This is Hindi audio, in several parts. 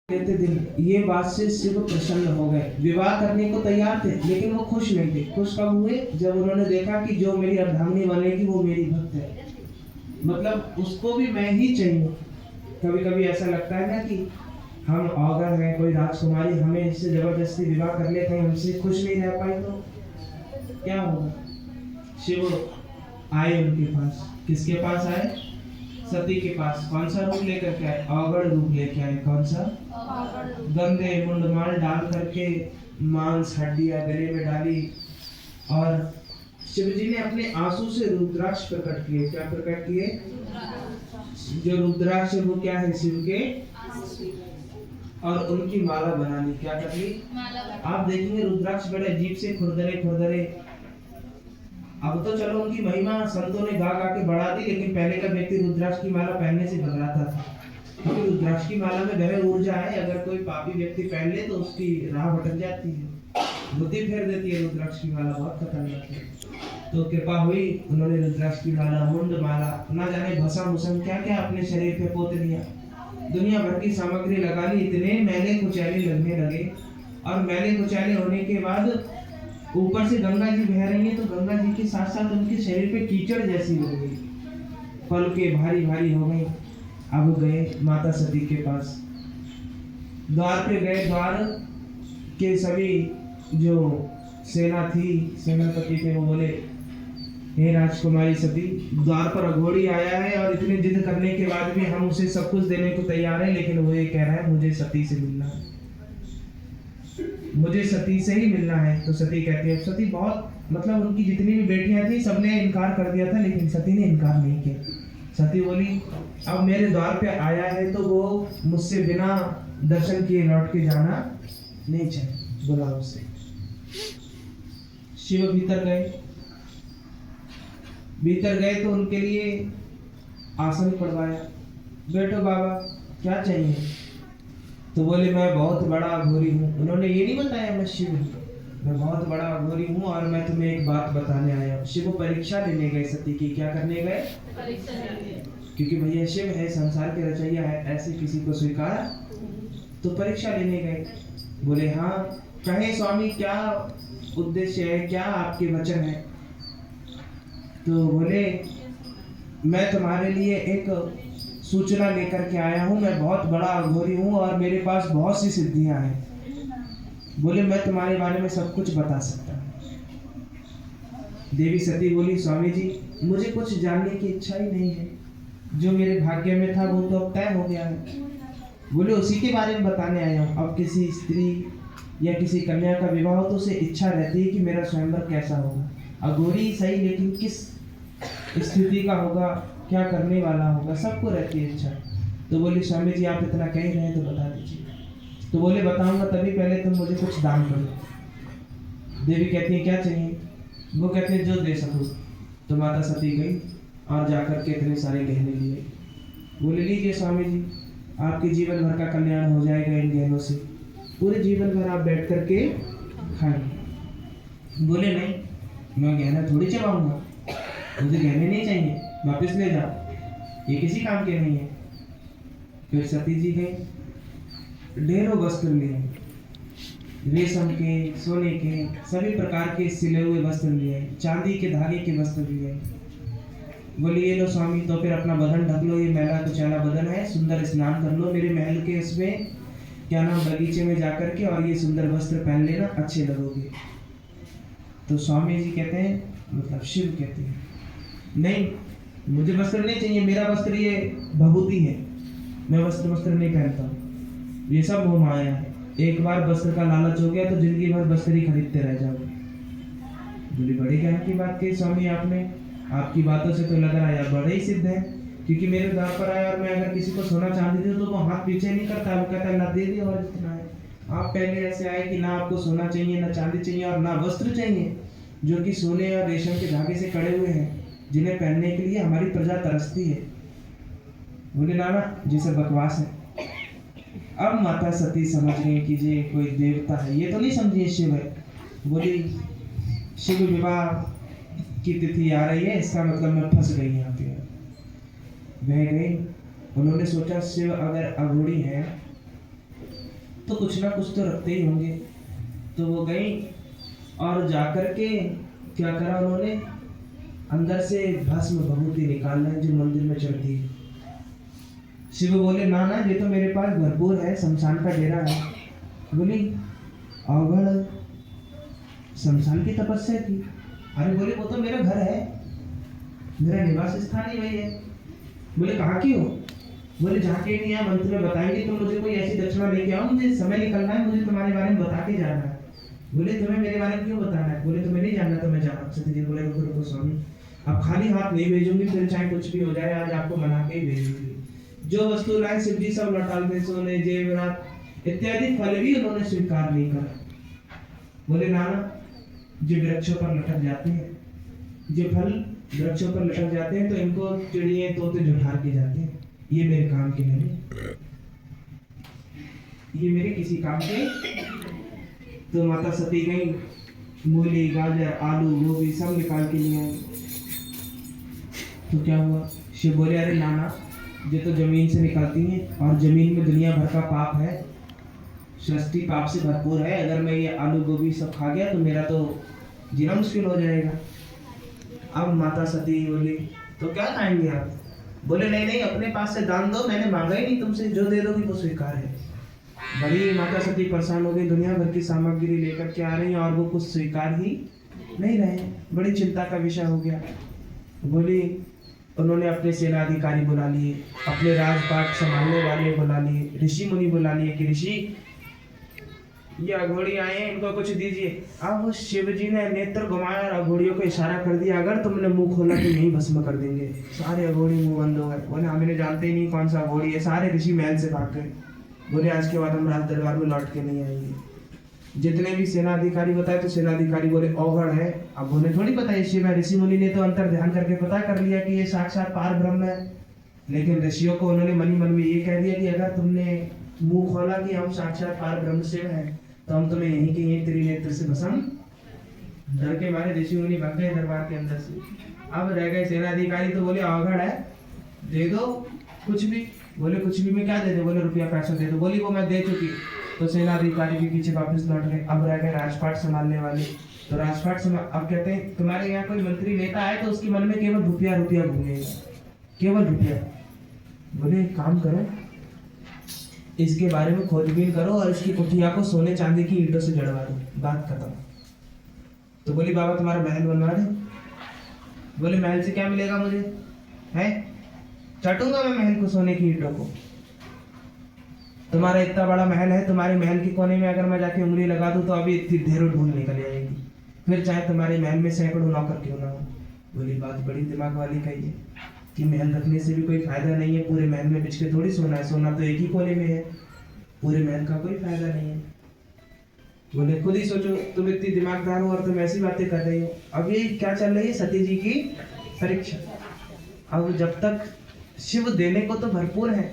लेते दिन ये बात से शिव प्रसन्न हो गए, विवाह करने को तैयार थे, लेकिन वो खुश नहीं थे। खुश कब हुए? जब उन्होंने देखा कि जो मेरी अर्धांगिनी बनेगी वो मेरी भक्त है, मतलब उसको भी मैं ही चाहिए। कभी कभी ऐसा लगता है ना कि हम अगर हैं, कोई राजकुमारी हमें इससे जबरदस्ती विवाह कर ले, कहीं हमसे खुश नहीं रह पाई तो क्या होगा? शिव आए उनके पास। किसके पास आए? सती के पास। कौन सा रूप लेकर के आए? अवगढ़ रूप लेके आए। कौन सा? गंदे मुंडमाल डाल करके मांस हड्डियां गले में डाली, और शिव जी ने अपने आंसू से रुद्राक्ष प्रकट किए। क्या प्रकट किए? जो रुद्राक्ष वो क्या है? शिव के, और उनकी माला बना ली। क्या कर ली? आप देखेंगे रुद्राक्ष बड़े अजीब से खुरदरे खुरदरे। अब तो चलो उनकी महिमा संतों ने गा गा के बढ़ा दी, लेकिन पहले का व्यक्ति रुद्राक्ष की माला पहनने से घबराता था, क्योंकि रुद्राक्ष की माला में गहरे ऊर्जा है। अगर कोई पापी व्यक्ति पहन ले तो उसकी राह भटक जाती है, बुद्धि फेर देती है। रुद्राक्ष की माला बहुत खतरनाक है। तो कृपा हुई, उन्होंने रुद्राक्ष की माला, मुंड माला, ना जाने भसा मुसम क्या क्या अपने शरीर पे पोत लिया, दुनिया भर की सामग्री लगा ली। इतने मैले कुचैले लगने लगे, और मैले कुचैले होने के बाद ऊपर से गंगा जी बह रही हैं, तो गंगा जी के साथ साथ उनके शरीर पे कीचड़ जैसी हो गई, पलके भारी भारी हो गई। अब गए माता सती के पास, द्वार पे गए। द्वार के सभी जो सेना थी, सेनापति थे, वो बोले, हे राजकुमारी सती, द्वार पर अघोरी आया है और इतनी जिद करने के बाद भी हम उसे सब कुछ देने को तैयार हैं, लेकिन वो ये कह रहा है मुझे सती से मिलना है, मुझे सती से ही मिलना है। तो सती कहती है, सती बहुत, मतलब उनकी जितनी भी बेटियां थी सबने इनकार कर दिया था, लेकिन सती ने इनकार नहीं किया। सती बोली, अब मेरे द्वार पे आया है तो वो मुझसे बिना दर्शन किए लौट के जाना नहीं चाहिए, बुलाओ उसे। शिव भीतर गए। भीतर गए तो उनके लिए आसन पड़वाया। बैठो बाबा, क्या चाहिए? तो बोले, मैं बहुत बड़ा अघोरी हूँ। उन्होंने ये नहीं बताया मैं शिव हूँ, मैं बहुत बड़ा अघोरी हूँ और मैं तुम्हें एक बात बताने आया हूँ। शिव परीक्षा लेने गए सती की। क्या करने गए? परीक्षा लेने। क्योंकि भैया शिव है, संसार के रचैया है, ऐसे किसी को स्वीकार, तो परीक्षा लेने गए। बोले, हाँ कहे स्वामी, क्या उद्देश्य है, क्या आपके वचन है? तो बोले, मैं तुम्हारे लिए एक सूचना लेकर के आया हूँ, मैं बहुत बड़ा अघोरी हूँ और मेरे पास बहुत सी सिद्धियां हैं। बोले, मैं तुम्हारे बारे में सब कुछ बता सकता हूँ। देवी सती बोली, स्वामी जी, मुझे कुछ जानने की इच्छा ही नहीं है, जो मेरे भाग्य में था वो तो अब तय हो गया है। बोले, उसी के बारे में बताने आया हूँ। अब किसी स्त्री या किसी कन्या का विवाह हो तो उसे इच्छा रहती है कि मेरा स्वयंवर कैसा होगा, अघोरी सही, लेकिन किस स्थिति का होगा, क्या करने वाला होगा, सबको रहती है इच्छा। तो बोले, स्वामी जी आप इतना कह रहे हैं तो बता दीजिए। तो बोले, बताऊंगा तभी, पहले तुम मुझे कुछ दान करो। देवी कहती है, क्या चाहिए? वो कहते हैं, जो दे सको। तो माता सती गई और जाकर के इतने सारे गहने लिए। बोले, लीजिए स्वामी जी, आपके जीवन भर का कल्याण हो जाएगा इन गहनों से, पूरे जीवन भर आप बैठ करके खाएंगे। बोले, नहीं, मैं गहना थोड़ी चबाऊंगा, मुझे गहने नहीं चाहिए, वापस ले जाओ, ये किसी काम के नहीं है। फिर सती जी गई, ढेरों वस्त्र लिए, रेशम के, सोने के, सभी प्रकार के सिले हुए वस्त्र लिए, चांदी के धागे के वस्त्र लिए। बोले, ये लो स्वामी, तो फिर अपना बदन ढक लो, ये मैला कुचैला बदन है, सुंदर स्नान कर लो मेरे महल के इसमें, क्या नाम, बगीचे में जाकर के, और ये सुंदर वस्त्र पहन लेना, अच्छे लगोगे। तो स्वामी जी कहते हैं, मतलब शिव कहते हैं, नहीं, मुझे वस्त्र नहीं चाहिए, मेरा वस्त्र ये भभूति है, मैं वस्त्र नहीं पहनता हूँ, ये सब मोह माया है। एक बार वस्त्र का लालच हो गया तो जिंदगी भर वस्त्र ही खरीदते रह जाओगे। बोली, बड़ी ज्ञान की बात कही स्वामी आपने, आपकी बातों से तो लग रहा है बड़े ही सिद्ध है, क्योंकि मेरे द्वार पर आया और मैं अगर किसी को सोना चांदी दूं तो वो हाथ पीछे नहीं करता, वो कहता है, ना दे दिया और जितना है। आप पहले ऐसे आए कि ना आपको सोना चाहिए, ना चांदी चाहिए, और ना वस्त्र चाहिए जो कि सोने और रेशम के धागे से कड़े हुए हैं, जिन्हें पहनने के लिए हमारी प्रजा तरसती है। बोले, नाना जी सब बकवास है। अब माता सती समझ गई कि ये कोई देवता है, ये तो नहीं समझिए शिव है। बोली, शिव विवाह की तिथि आ रही है, इसका मतलब मैं फंस गई यहाँ पे। बह गई। उन्होंने सोचा, शिव अगर अघोरी है तो कुछ ना कुछ तो रखते ही होंगे। तो वो गई और जाकर के क्या करा उन्होंने, अंदर से भस्म भभूति निकालना है जो मंदिर में चढ़ती है। शिव बोले ना ना, ये तो मेरे पास भरपूर है, शमशान का डेरा है। बोली अवगढ़ शमशान की तपस्या की? अरे बोले वो तो मेरा घर है, मेरा निवास स्थान ही वही है। बोले कहाँ की हो? बोले जहाँ के भी यहाँ मंत्र में बताएंगे तो मुझे कोई ऐसी दक्षिणा लेके आओ, मुझे समय निकलना है, मुझे तुम्हारे बारे में बता के जाना है। बोले तुम्हें मेरे बारे में क्यों बताना है? बोले तुम्हें नहीं जानना तो मैं जाना। सती जी बोले रुको रुको स्वामी, अब खाली हाथ नहीं भेजूंगी, फिर चाहे कुछ भी हो जाए, आज आपको मना के ही भेजूंगी। जो वस्तु लाए शिव जी सब लौटा दे, सोने जेवरात इत्यादि फल भी उन्होंने स्वीकार नहीं करा। बोले नाना, जो वृक्षों पर लटक जाते हैं, जो फल वृक्षों पर लटक जाते हैं तो इनको चिड़िए तोते जुठार के जाते हैं, ये मेरे काम के नहीं, ये मेरे किसी काम के। तो माता सती गई, मूली गाजर आलू गोभी सब निकाल के लिए आई। तो क्या हुआ, शिव बोले अरे नाना, ये तो जमीन से निकालती हैं और जमीन में दुनिया भर का पाप है, सृष्टि पाप से भरपूर है, अगर मैं ये आलू गोभी सब खा गया तो मेरा तो जीना मुश्किल हो जाएगा। अब माता सती बोली तो क्या खाएंगे आप? बोले नहीं नहीं, अपने पास से दान दो, मैंने मांगा ही नहीं तुमसे, जो दे दोगी वो स्वीकार है। बड़ी माता सती परेशान हो गई, दुनिया भर की सामग्री लेकर के आ रही हैं और वो कुछ स्वीकार ही नहीं रहे, बड़ी चिंता का विषय हो गया। बोली उन्होंने अपने सेना अधिकारी बुला लिए, अपने राजपाट संभालने वाले बुला लिए, ऋषि मुनि बुला लिए कि ऋषि ये अघोड़ी आए हैं, इनको कुछ दीजिए। अब शिव जी ने नेत्र घुमाया और अघोड़ियों को इशारा कर दिया, अगर तुमने मुंह खोला तो यही भस्म कर देंगे। सारे अघोड़ी मुंह बंद हो गए, बोले हमें जानते ही नहीं कौन सा अघोड़ी है। सारे ऋषि महल से भाग गए, बोले आज के बाद हम राज दरबार में लौट के नहीं आएंगे। जितने भी सेनाधिकारी बताए तो सेनाधिकारी बोले अवगढ़ है। अब उन्हें थोड़ी पता है शिव है, ऋषि मुनि ने तो अंतर ध्यान करके पता कर लिया कि ये साक्षात पार ब्रह्म है। लेकिन ऋषियों को उन्होंने मन ही मन में ये कह दिया कि अगर तुमने मुंह खोला कि हम साक्षात पार ब्रह्म शिव हैं तो हम तुम्हें यहीं के यहीं त्रिनेत्र से भस्म। डर के मारे ऋषि मुनि भाग गए दरबार के अंदर से। अब रह गए सेनाधिकारी, तो बोले अवगढ़ है, दे दो कुछ भी। बोले कुछ भी में क्या दे दो? बोले रुपया पैसा दे दो। बोली वो मैं दे चुकी। तो सेनाधिकारी के पीछे वापस लौट गए। अब रह गए राजपाट संभालने वाले। तो राजपाट अब कहते हैं तुम्हारे यहाँ कोई मंत्री नेता आए तो उसके मन में केवल रुपया रुपया घूमेगा, केवल रुपया। बोले एक काम करो, इसके बारे में खोजबीन करो और इसकी कुटिया को सोने चांदी की ईंटों से जड़वा दो, बात खत्म। तो बोली बाबा तुम्हारा महल बनवा दे। बोले महल से क्या मिलेगा मुझे, है चटूंगा मैं महल को सोने की ईंटों को। तुम्हारा इतना बड़ा महल है, तुम्हारे महल के कोने में अगर मैं जाके उंगली लगा दूं तो अभी इतनी ढेरों ढूंढ निकल आएगी, फिर चाहे तुम्हारे महल में सैकड़ों नौकर क्यों ना हो। बोली बात बड़ी दिमाग वाली कही है कि महल रखने से भी कोई फायदा नहीं है, पूरे महल में बिछ के थोड़ी सोना है, सोना तो एक ही कोने में है, पूरे महल का कोई फायदा नहीं है। बोले खुद ही सोचो, तुम इतनी दिमागदार हो और तुम ऐसी बातें कर रही हो। अब ये क्या चल रही है, सती जी की परीक्षा। अब जब तक शिव देने को तो भरपूर है,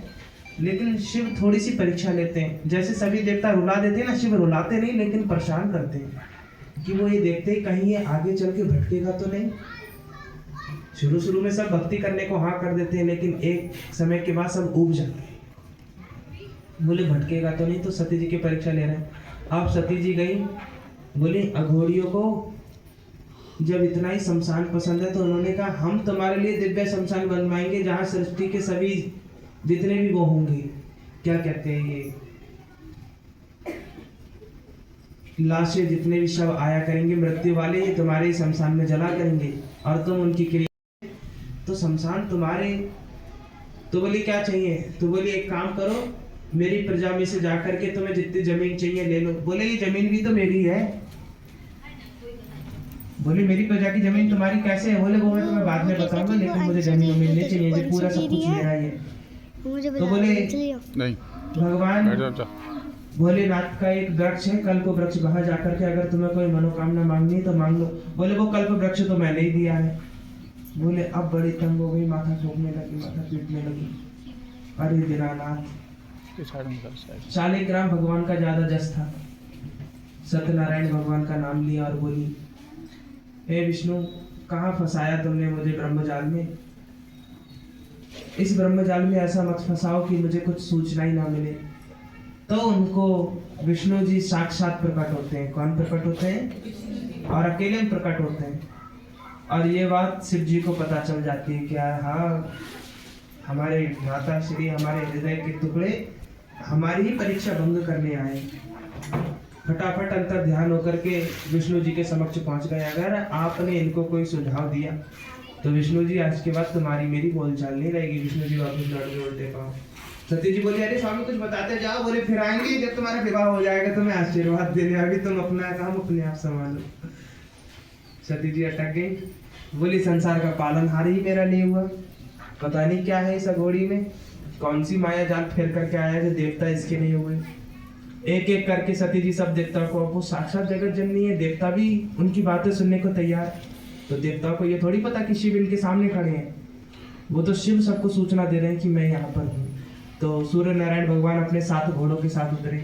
लेकिन शिव थोड़ी सी परीक्षा लेते हैं। जैसे सभी देवता रुला देते हैं ना, शिव रुलाते नहीं लेकिन परेशान करते हैं कि वो ये देखते ही कहीं ये आगे चल के भटकेगा तो नहीं। शुरू शुरू में सब भक्ति करने को हाँ कर देते हैं, लेकिन एक समय के बाद सब उब जाते हैं। बोले भटकेगा तो नहीं, तो सती जी की परीक्षा ले रहे हैं। अब सती जी गई, बोले अघोड़ियों को जब इतना ही शमशान पसंद है तो उन्होंने कहा हम तुम्हारे लिए दिव्य शमशान बनवाएंगे जहाँ सृष्टि के सभी जितने भी वो होंगे, क्या कहते हैं ये लाशें, जितने भी शव आया करेंगे मृत्यु वाले, ये तुम्हारे ही शमशान में जला करेंगे और तुम उनकी क्रिया, तो शमशान तुम्हारे। तो बोली क्या चाहिए? तो बोली एक काम करो, मेरी प्रजा में से जाकर के तुम्हें जितनी जमीन चाहिए ले लो। बोले ये जमीन भी तो मेरी है। बोले मेरी प्रजा की जमीन तुम्हारी कैसे है? बोले वो मैं तुम्हें बाद में बताऊंगा, लेकिन मुझे जमीन मिलनी चाहिए, ये पूरा सब कुछ मेरा ही है। तो बोले नहीं, भगवान भोलेनाथ का एक वृक्ष है, कल्प वृक्ष, वहां जाकर के अगर तुम्हें कोई मनोकामना मांगनी है तो मांग लो। बोले वो कल्प वृक्ष तो मैंने ही दिया है। बोले अब बड़ी तंग हो गई, माथा ठोकने लगी, माथा पीटने लगी। अरे दीनानाथ, शालिग्राम भगवान का ज्यादा जस था। सत्यनारायण भगवान का नाम लिया और बोली हे विष्णु, कहाँ फंसाया तुमने मुझे ब्रह्मजाल में? इस ब्रह्मजाल में ऐसा मत फंसाओ कि मुझे कुछ सूचना ही ना मिले। तो उनको विष्णु जी साक्षात प्रकट होते हैं। कौन प्रकट होते हैं? और अकेले में प्रकट होते हैं। और ये बात शिव जी को पता चल जाती है कि हाँ, हमारे माता श्री, हमारे हृदय के टुकड़े हमारी ही परीक्षा भंग करने आए। फटाफट अंतर ध्यान होकर के विष्णु जी के समक्ष पहुंच गए। अगर आपने इनको कोई सुझाव दिया तो विष्णु जी आज के बाद तुम्हारी मेरी बोलचाल नहीं रहेगी। विष्णु जी वापस लौट गए उल्टे पांव। सती जी बोले अरे स्वामी कुछ बताते जाओ। बोले फिर आएंगे जब तुम्हारा विवाह हो जाएगा तुम्हें आशीर्वाद देने, अभी तुम अपना काम अपने आप संभालो। सती जी अटक गई। बोली संसार का पालनहार ही मेरा नहीं हुआ, पता नहीं क्या है इस अघोड़ी में, कौन सी माया जाल फेर करके आया जो देवता इसके नहीं हुए। एक एक करके सती जी सब देवता को, वो साक्षात जगत जननी है, देवता भी उनकी बातें सुनने को तैयार। तो देवताओं को ये थोड़ी पता कि शिव इनके सामने खड़े हैं, वो तो शिव सबको सूचना दे रहे हैं कि मैं यहाँ पर हूँ। तो सूर्य नारायण भगवान अपने 7 घोड़ों के साथ उतरे।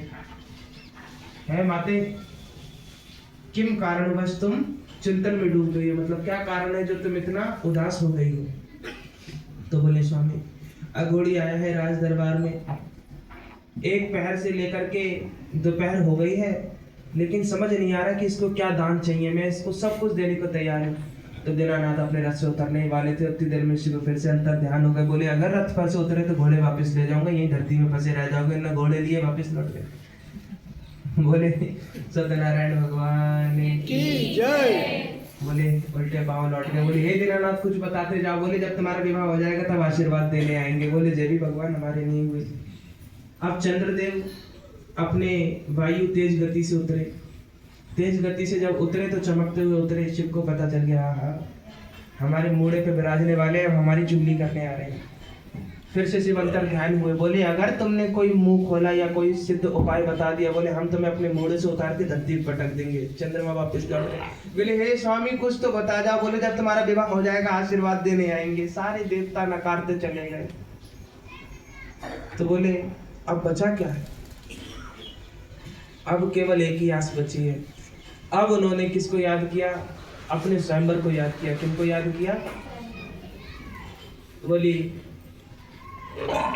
है माते किम कारणवश तुम चिंतन में डूब गई हो, मतलब क्या कारण है जो तुम इतना उदास हो गई हो? तो बोले स्वामी अघोड़ी आया है राज दरबार में, एक पहर से लेकर के दोपहर हो गई है, लेकिन समझ नहीं आ रहा कि इसको क्या दान चाहिए। मैं इसको सब कुछ देने को तैयार हूँ। तो दीनानाथ अपने रथ से उतरने ही वाले थे, उतनी देर में शिव फिर से अंतर ध्यान हो गए। बोले अगर रथ पर से उतरे तो घोड़े वापस ले जाऊंगा, यही धरती में फंसे रह जाओगे। ना घोड़े लिए वापस लौट गए। बोले सत्यनारायण भगवान की जय। बोले उल्टे पांव लौट गए। बोले हे दीनानाथ कुछ बताते जाओ। बोले जब तुम्हारा विवाह हो जाएगा तब आशीर्वाद देने आएंगे। बोले जय भी भगवान हमारे नहीं हुए। अब चंद्रदेव अपने वायु तेज गति से उतरे। तेज गति से जब उतरे तो चमकते हुए उतरे। शिव को पता चल गया हाँ हमारे मोड़े पे विराजने वाले अब हमारी चुगली करने आ रहे हैं। फिर से शिव अंतर ध्यान हुए। बोले अगर तुमने कोई मुंह खोला या कोई सिद्ध उपाय बता दिया, बोले हम तुम्हें अपने मोड़े से उतार के धरती पर पटक देंगे। चंद्रमा वापस लौट गए। बोले हे स्वामी कुछ तो बता जाओ। बोले जब तुम्हारा विवाह हो जाएगा आशीर्वाद देने आएंगे। सारे देवता नकारते चले गए। तो बोले अब बचा क्या है? अब केवल एक ही आस बची है। अब उन्होंने किसको याद किया? अपने स्वयंवर को याद किया। किनको याद किया? बोली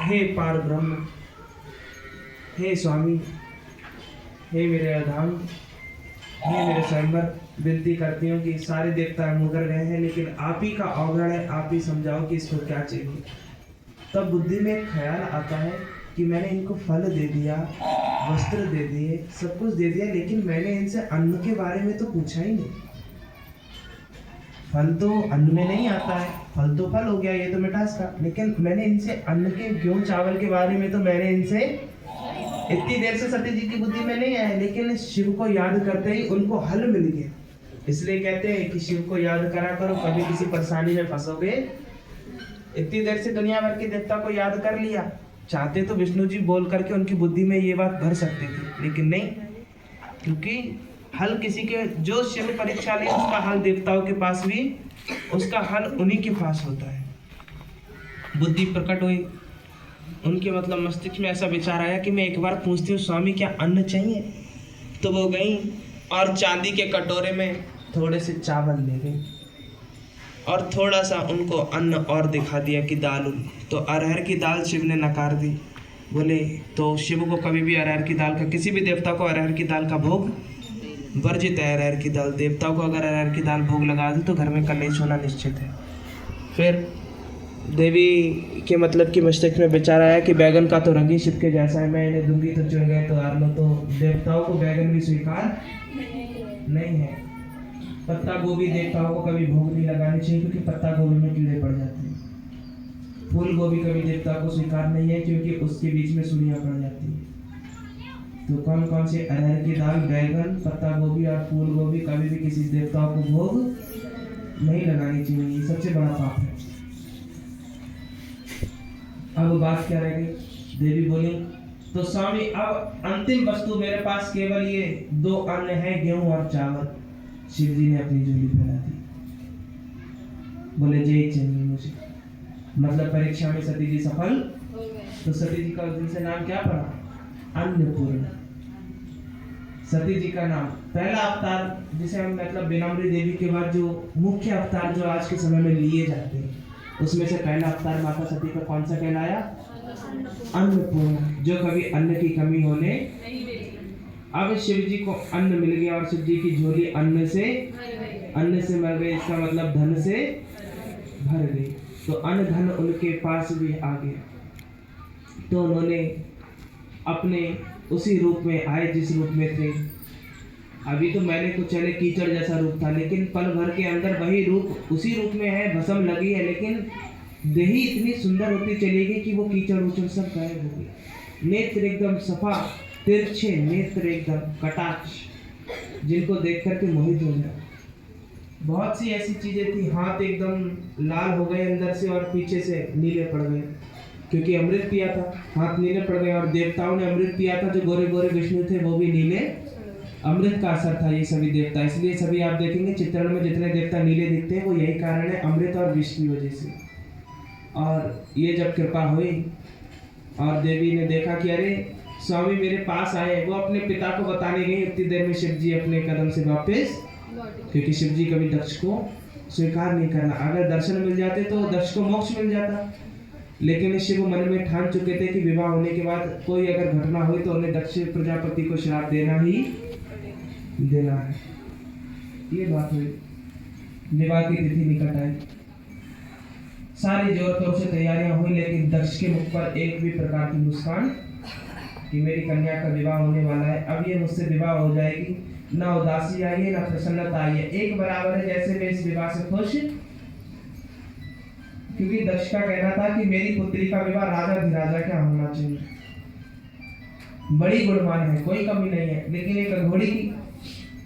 हे पार ब्रह्म, हे स्वामी, हे मेरे अर्धांग, हे मेरे स्वयंवर, विनती करती हूँ कि सारे देवता मुकर गए हैं, लेकिन आप ही का अवगुण है, आप ही समझाओ कि इसको क्या चाहिए। तब बुद्धि में एक ख्याल आता है कि मैंने इनको फल दे दिया, वस्त्र दे दिए, सब कुछ दे दिया, लेकिन मैंने इनसे अन्न के बारे में तो पूछा ही नहीं। फल तो अन्न में नहीं आता है, फल तो फल हो गया, ये तो मिठास का, लेकिन मैंने इनसे अन्न के गेहूं चावल के बारे में तो मैंने इनसे इतनी देर से सती जी की बुद्धि में नहीं आया, लेकिन शिव को याद करते ही उनको हल मिल गया। इसलिए कहते हैं कि शिव को याद करा करो, कभी किसी परेशानी में फंसोगे। इतनी देर से दुनिया भर के देवता को याद कर लिया। चाहते तो विष्णु जी बोल करके उनकी बुद्धि में ये बात भर सकते थे, लेकिन नहीं, क्योंकि हल किसी के, जो शिव परीक्षा ले उसका हल देवताओं के पास भी, उसका हल उन्हीं के पास होता है। बुद्धि प्रकट हुई उनके, मतलब मस्तिष्क में ऐसा विचार आया कि मैं एक बार पूछती हूँ स्वामी क्या अन्न चाहिए। तो वो गई और चांदी के कटोरे में थोड़े से चावल ले गई और थोड़ा सा उनको अन्न और दिखा दिया कि दाल। तो अरहर की दाल शिव ने नकार दी। बोले तो शिव को कभी भी अरहर की दाल का, किसी भी देवता को अरहर की दाल का भोग वर्जित है। अरहर की दाल, देवताओं को अगर अरहर की दाल भोग लगा दी तो घर में कलेश होना निश्चित है। फिर देवी के मतलब कि मस्तिष्क में विचार आया कि बैगन का तो रंग ही शिव के जैसा है, मैं इन्हें दूंगी तो चुन गए तो आर लो। तो देवताओं को बैगन भी स्वीकार नहीं है। पत्ता गोभी देवताओं को कभी भोग नहीं लगानी चाहिए, क्योंकि पत्ता गोभी में कीड़े पड़ जाते हैं। फूल गोभी कभी देवता को स्वीकार नहीं है, क्योंकि उसके बीच में सुनियाँ पड़ जाती है। तो कौन कौन से अरहर की दाल, बैगन, पत्ता गोभी और फूल गोभी कभी भी किसी देवताओं को भोग नहीं लगानी चाहिए, ये सबसे बड़ा पाप है। अब बात क्या रह गई? देवी बोली तो स्वामी अब अंतिम वस्तु मेरे पास केवल ये 2 अन्न है, गेहूं और चावल। शिव जी ने अपनी झोली फैला दी। बोले जय चाहिए मुझे, मतलब परीक्षा में सती जी सफल। तो सती जी का उस दिन से नाम क्या पड़ा? अन्नपूर्णा। सती जी का नाम, पहला अवतार जिसे हम मतलब बिनामरी देवी के बाद जो मुख्य अवतार जो आज के समय में लिए जाते हैं, उसमें से पहला अवतार माता सती का कौन सा कहलाया? अन्नपूर्णा, जो कभी अन्न की कमी होने। अब शिव जी को अन्न मिल गया और शिव जी की झोली अन्न से मर गई, इसका मतलब धन से भर गई। तो अन्न धन उनके पास भी आ गया। तो उन्होंने अपने उसी रूप में आए जिस रूप में थे। अभी तो मैंने कुछ चले कीचड़ जैसा रूप था, लेकिन पल भर के अंदर वही रूप उसी रूप में है, भस्म लगी है, लेकिन देही इतनी सुंदर होती चली गई कि वो कीचड़ उचड़ सब गायब हो गई। नेत्र एकदम सफा, तिरछे नेत्र, एकदम कटाक्ष, जिनको देख करके मोहित हो जाए। बहुत सी ऐसी चीजें थी, हाथ एकदम लाल हो गए अंदर से और पीछे से नीले पड़ गए, क्योंकि अमृत पिया था, हाथ नीले पड़ गए। और देवताओं ने अमृत पिया था, जो गोरे गोरे विष्णु थे वो भी नीले, अमृत का असर था ये सभी देवता। इसलिए सभी आप देखेंगे चित्रण में जितने देवता नीले दिखते हैं, वो यही कारण है, अमृत और विष की वजह से। और ये जब कृपा हुई और देवी ने देखा कि अरे स्वामी मेरे पास आए, वो अपने पिता को बताने गई। उतनी देर में शिव जी अपने कदम से वापस, क्योंकि शिव जी कभी दक्ष को स्वीकार नहीं करना, अगर दर्शन मिल जाते तो दक्ष को मोक्ष मिल जाता। लेकिन शिव मन में ठान चुके थे कि विवाह होने के बाद कोई अगर घटना हुई तो उन्हें दक्ष प्रजापति को श्राप देना ही देना है। ये बात हुई, विवाह की तिथि निकट आई, सारी जोर तोर से तैयारियां हुई, लेकिन दक्ष के मुख पर एक भी प्रकार की मुस्कान कि मेरी कन्या का विवाह होने वाला है, अब ये मुझसे विवाह हो जाएगी, ना उदासी आई है ना प्रसन्नता आई है, एक बराबर है जैसे मैं इस विवाह से खुश। क्योंकि दक्ष का कहना था कि मेरी पुत्री का विवाह राजा धीराजा क्या होना चाहिए, बड़ी गुणवान है, कोई कमी नहीं है, लेकिन एक अघोड़ी की।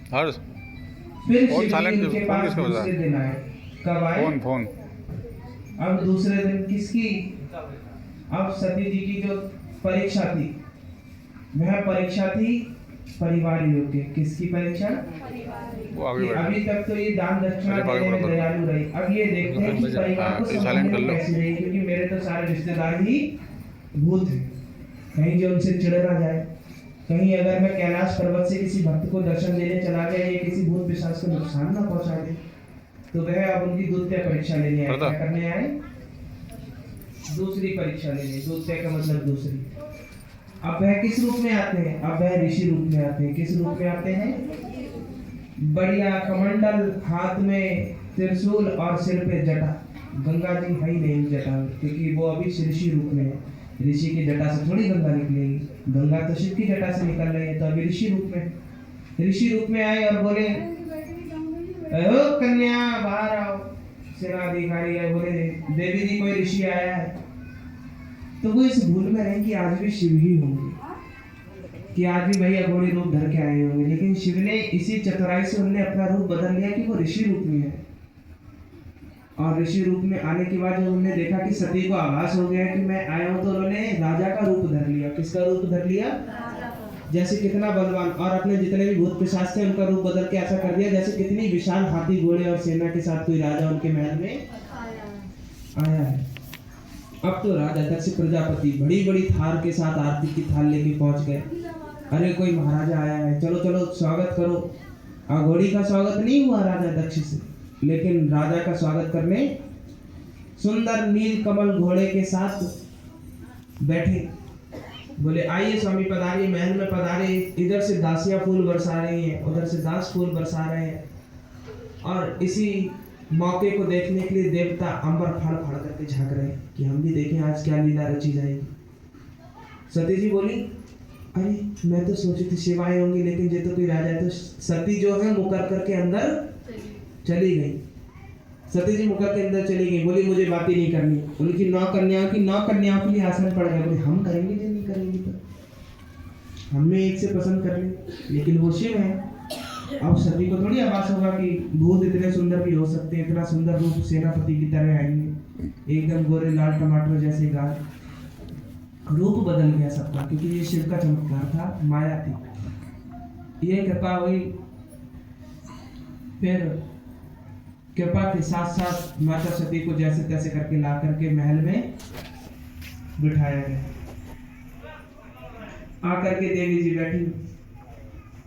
फिर शिव के पास दूसरे दिन आए। कब आए? फोन। अब दूसरे दिन किसकी? अब सती जी की जो परीक्षा थी, वह परीक्षा थी परिवार योग्य। किसकी परीक्षा? अभी तक तो ये दान दक्षिणा देने में दयालु रही, अब ये देखते हैं कि परिवार को संभालने में कैसे रही, क्योंकि मेरे तो सारे रिश्तेदार ही भूत हैं, कहीं जो उनसे चिढ़ ना जाए, कहीं अगर मैं कैलाश पर्वत से किसी भक्त को दर्शन देने चला गया, ये किसी भूत पिशाच को नुकसान ना पहुंचा दे। तो वह अब उनकी द्वितीय परीक्षा लेने आए। क्या करने आए? दूसरी परीक्षा लेने। द्वितीय का मतलब दूसरी। अब वह किस रूप में आते हैं? अब वह ऋषि रूप में आते हैं। किस रूप में आते हैं? बढ़िया कमंडल, हाथ में त्रिशूल और सिर पे जटा। गंगा जी है ही नहीं जटा, क्योंकि वो अभी ऋषि रूप में है। ऋषि की जटा से थोड़ी गंगा निकलेगी, गंगा तो शिव की जटा से निकल रही है। तो अभी ऋषि रूप में आए और बोले, ओ कन्या बाहर आओ। सेनाधिकारी आए, बोले देवी जी कोई ऋषि आया है। तो वो इस भूल में रहे कि आज भी शिव ही होंगे, कि आज भी वही अघोरी रूप धर के आए होंगे। लेकिन शिव ने इसी चतुराई से उन्हें अपना रूप बदल लिया कि वो ऋषि रूप में है। और ऋषि रूप में आने के बाद जब उन्होंने देखा कि सती को आभास हो गया कि मैं आया हूं, तो उन्होंने राजा का रूप धर लिया। किसका रूप धर लिया? जैसे कितना बलवान, और अपने जितने भी भूत पिशाच थे उनका रूप बदल के ऐसा कर दिया जैसे कितनी विशाल हाथी घोड़े और सेना के साथ कोई राजा उनके महल में आया है। अब तो राजा दक्ष प्रजापति बड़ी बड़ी थार के साथ आरती की थाल लेके पहुंच गए। अरे कोई महाराजा आया है, चलो चलो स्वागत करो। अघोड़ी का स्वागत नहीं हुआ राजा दक्ष से, लेकिन राजा का स्वागत करने सुंदर नील कमल घोड़े के साथ बैठे। बोले आइए स्वामी पधारिए, महल में पधारिए। इधर से दासियां फूल बरसा रही हैं, उधर से दास फूल बरसा रहे हैं। और इसी मौके को देखने के लिए देवता अंबर फाड़ फाड़ करके झांक रहे हैं कि हम भी देखें आज क्या लीला रची जाएगी। सती जी बोली, अरे मैं तो सोची थी शिवाएं होंगी, लेकिन ये तो कोई राजा है। तो सती जो है मुकर करके अंदर चली गई। सती जी मुकर के अंदर चली गई, बोली मुझे बातें नहीं करनी। उनकी 9 कन्याओं के लिए आसन पड़ गया। बोले हम करेंगे जो नहीं करेंगे, तो हमें एक से पसंद कर ले, लेकिन वो शिव है। अब सती को थोड़ी आभास होगा कि भूत इतने सुंदर भी हो सकते हैं, इतना सुंदर रूप सेनापति की तरह आएंगे, एकदम गोरे लाल टमाटर जैसे गाल। रूप बदल गया सबका, क्योंकि ये शिव का चमत्कार था, माया थी। ये कृपा हुई। फिर कृपा के साथ साथ माता सती को जैसे तैसे करके ला करके महल में बिठाया गया। आकर के देवी जी बैठी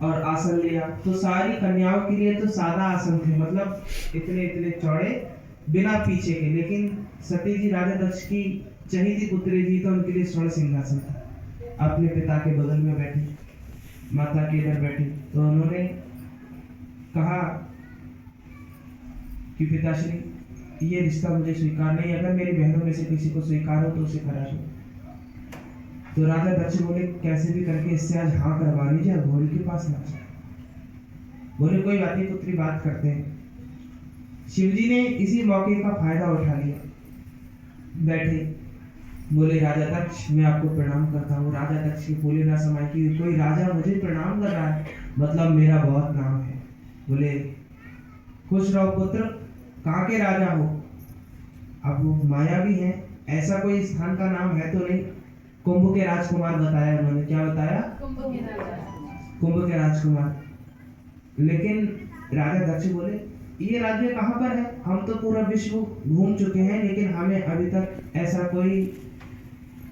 और आसन लिया। तो सारी कन्याओं के लिए तो सादा आसन थे, मतलब इतने इतने चौड़े, बिना पीछे के। लेकिन सती जी राजा दक्ष की चाहिए थी पुत्री जी तो उनके लिए स्वर्ण सिंहासन था। अपने पिता के बगल में बैठी, माता के इधर बैठी, तो उन्होंने कहा कि पिताश्री ये रिश्ता मुझे स्वीकार नहीं, अगर मेरी बहनों में से किसी को स्वीकार हो तो उसे करा दो। तो राजा दक्ष बोले कैसे भी करके इससे आज हाँ करवा लीजिए, घोड़ी के पास ना जाए। बोले कोई बात नहीं पुत्री, बात करते हैं। शिवजी ने इसी मौके का फायदा उठा लिया, बैठे, बोले राजा दक्ष मैं आपको प्रणाम करता हूँ। राजा दक्ष की बोले ना समाई कि कोई राजा मुझे प्रणाम कर रहा है, मतलब मेरा बहुत नाम है। बोले खुश रहो पुत्र, कहाँ के राजा हो? अब वो माया भी है, ऐसा कोई स्थान का नाम है तो नहीं। कुंभ के राजकुमार बताया उन्होंने। क्या बताया? कुंभ के राजकुमार। लेकिन राजा दक्ष बोले ये राज्य कहाँ पर है? हम तो पूरा विश्व घूम चुके हैं, लेकिन हमें अभी तक ऐसा कोई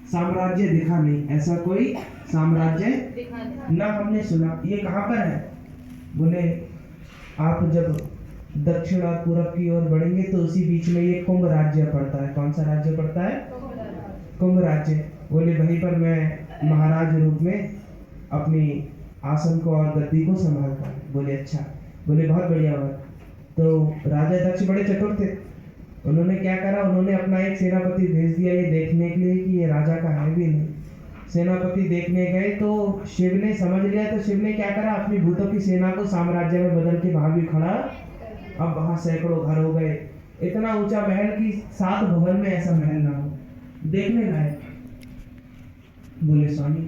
साम्राज्य दिखा नहीं, ऐसा कोई साम्राज्य ना हमने सुना। ये कहाँ पर है? बोले आप जब दक्षिण और पूरब की ओर बढ़ेंगे तो उसी बीच में ये कुंभ राज्य पड़ता है। कौन सा राज्य पड़ता है? कुंभ राज्य। बोले वहीं पर मैं महाराज रूप में अपनी आसन को और गद्दी को संभालता हूँ। बोले अच्छा। बोले बहुत बढ़िया बात। तो राजा दक्ष बड़े चतुर थे, उन्होंने क्या करा, उन्होंने अपना एक सेनापति भेज दिया ये देखने के लिए कि ये राजा का है भी नहीं। सेनापति देखने गए तो शिव ने समझ लिया, तो शिव ने क्या करा, अपनी भूतों की सेना को साम्राज्य में बदल के वहां भी खड़ा। अब वहां सैकड़ों घर हो गए, इतना ऊंचा महल कि 7 भवन में ऐसा महल ना हो, देखने लायक। बोले स्वामी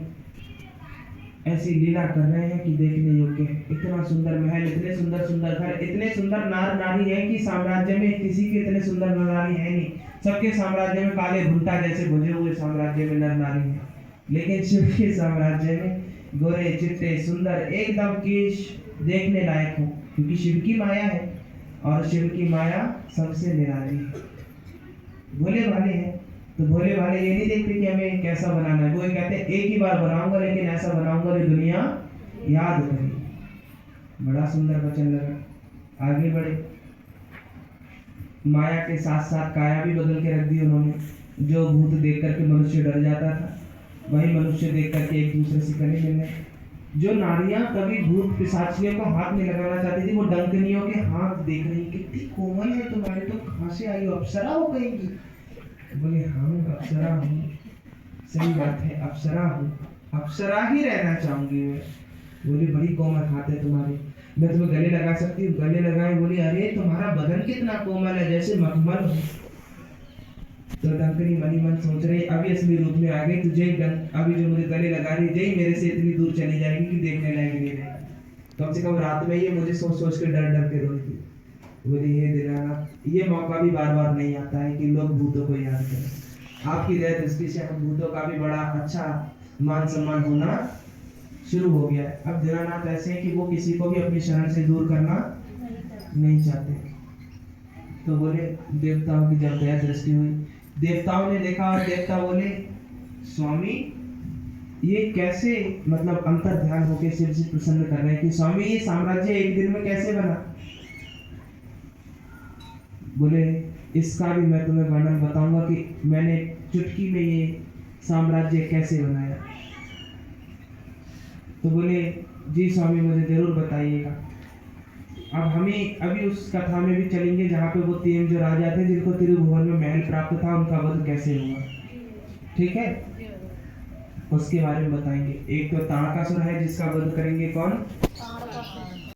ऐसी लीला कर रहे हैं कि देखने योग्य है। इतना सुंदर महल, इतने सुंदर सुंदर घर, इतने सुंदर नार नारी है कि साम्राज्य में किसी के इतने सुंदर नर नारी है नहीं। सबके साम्राज्य में काले भुट्टा जैसे भुजे हुए साम्राज्य में नर नारी है, लेकिन शिव के साम्राज्य में गोरे चिट्टे सुंदर एकदम केश देखने लायक हो, क्योंकि शिव की माया है और शिव की माया सबसे निराली है। भोले भाले हैं तो भोले भाले ये नहीं देखते कि हमें कैसा बनाना है, वो कहते हैं एक ही बार बनाऊंगा, लेकिन ऐसा बनाऊंगा कि दुनिया याद करेगी। बड़ा सुंदर वचन लगा। आगे बढ़े, माया के साथ साथ काया भी बदल के रख दी उन्होंने। जो भूत देख करके मनुष्य डर जाता था, वही मनुष्य देख करके एक दूसरे से गले मिलने। जो नारियां कभी भूत पिशाचियों को हाथ नहीं लगाना चाहती थी, वो डंकनियों के हाथ देख रही, कितनी कोमल है तुम्हारे, तो कहाँ से आई हो, अप्सरा हो कहेंगी? बोले हाँ अप्सरा हूँ। सही बात है, अप्सरा हूँ, अप्सरा ही रहना चाहूंगी मैं। बोली बड़ी कोमल हाथ है तुम्हारी, मैं तुम्हें गले लगा सकती हूँ। गले लगाए। बोली अरे तुम्हारा बदन कितना कोमल है, जैसे मखमल हो। तो डंकनी मनी मन सोच रही अभी असली रूप में आ गई, तुझे अभी जो मुझे गले लगा रही जय मेरे से इतनी दूर चली जाएगी कि देखने लायक नहीं रहेगी। कम से कम रात में ये मुझे सोच सोच के डर डर के रोती। बोली हे दीनानाथ, ये मौका भी बार बार नहीं आता है कि लोग भूतों को याद करें। आपकी दया दृष्टि से हम भूतों का भी बड़ा अच्छा मान सम्मान होना शुरू हो गया है। अब दीनानाथ ऐसे हैं कि वो किसी को भी अपनी शरण से दूर करना नहीं चाहते। तो बोले देवताओं की जब दया दृष्टि हुई, देवताओं ने देखा और देवता बोले स्वामी ये कैसे, मतलब अंतर ध्यान होकर शिव से प्रसन्न कर रहे हैं कि स्वामी ये साम्राज्य एक दिन में कैसे बना? बोले इसका भी मैं तुम्हें वर्णन बताऊंगा कि मैंने चुटकी में ये साम्राज्य कैसे बनाया। तो बोले जी स्वामी मुझे जरूर बताइएगा। अब हमें अभी उस कथा में भी चलेंगे जहाँ पे वो 3 जो राजा थे जिनको तिरुभुवन में महल प्राप्त था, उनका वध कैसे हुआ। ठीक है, उसके बारे में बताएंगे। एक तो तारकासुर है जिसका वध करेंगे कौन?